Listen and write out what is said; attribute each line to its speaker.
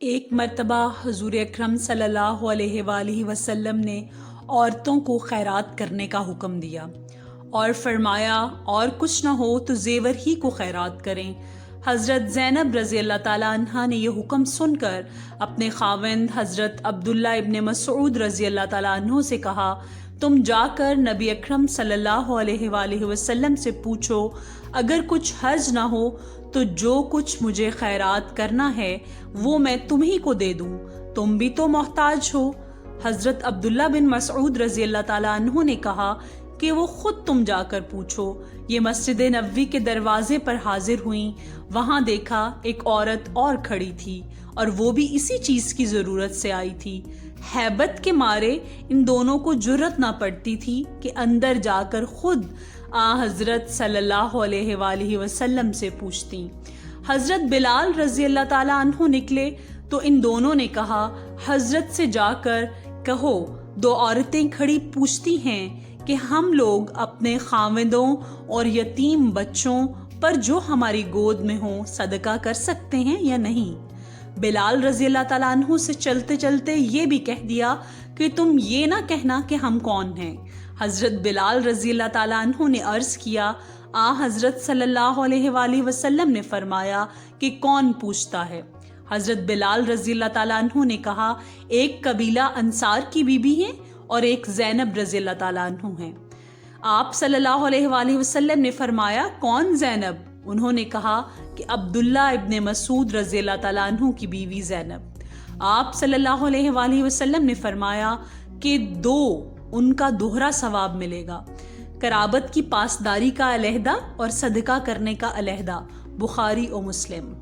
Speaker 1: ایک مرتبہ حضور اکرم صلی اللہ علیہ وآلہ وسلم نے عورتوں کو خیرات کرنے کا حکم دیا اور فرمایا اور کچھ نہ ہو تو زیور ہی کو خیرات کریں۔ حضرت زینب رضی اللہ تعالیٰ عنہ نے یہ حکم سن کر اپنے خاوند حضرت عبداللہ ابن مسعود رضی اللہ تعالیٰ عنہ سے کہا، تم جا کر نبی اکرم صلی اللہ علیہ وآلہ وسلم سے پوچھو، اگر کچھ حرج نہ ہو تو جو کچھ مجھے خیرات کرنا ہے وہ میں تمہیں کو دے دوں، تم بھی تو محتاج ہو۔ حضرت عبداللہ بن مسعود رضی اللہ تعالیٰ عنہ نے کہا کہ وہ خود تم جا کر پوچھو۔ یہ مسجد نبوی کے دروازے پر حاضر ہوئیں، وہاں دیکھا ایک عورت اور کھڑی تھی اور وہ بھی اسی چیز کی ضرورت سے آئی تھی۔ ہیبت کے مارے ان دونوں کو جرأت نہ پڑتی تھی کہ اندر جا کر خود حضرت صلی اللہ علیہ وآلہ وسلم سے پوچھتی۔ حضرت بلال رضی اللہ تعالیٰ عنہ نکلے تو ان دونوں نے کہا، حضرت سے جا کر کہو دو عورتیں کھڑی پوچھتی ہیں کہ ہم لوگ اپنے خاوندوں اور یتیم بچوں پر جو ہماری گود میں ہوں صدقہ کر سکتے ہیں یا نہیں۔ بلال رضی اللہ تعالیٰ عنہ سے چلتے چلتے یہ بھی کہہ دیا کہ تم یہ نہ کہنا کہ ہم کون ہیں۔ حضرت بلال رضی اللہ تعالیٰ عنہ نے عرض کیا، حضرت صلی اللہ علیہ وآلہ وسلم نے فرمایا کہ کون پوچھتا ہے؟ حضرت بلال رضی اللہ تعالیٰ عنہ نے کہا، ایک قبیلہ انصار کی بیوی ہے اور ایک زینب رضی اللہ تعالیٰ عنہ ہیں۔ آپ صلی اللہ علیہ وآلہ وسلم نے فرمایا، کون زینب؟ انہوں نے کہا کہ عبداللہ ابن مسعود رضی اللہ تعالیٰ عنہ کی بیوی زینب۔ آپ صلی اللہ علیہ وآلہ وسلم نے فرمایا کہ ان کا دوہرا ثواب ملے گا، قرابت کی پاسداری کا علیحدہ اور صدقہ کرنے کا علیحدہ۔ بخاری و مسلم۔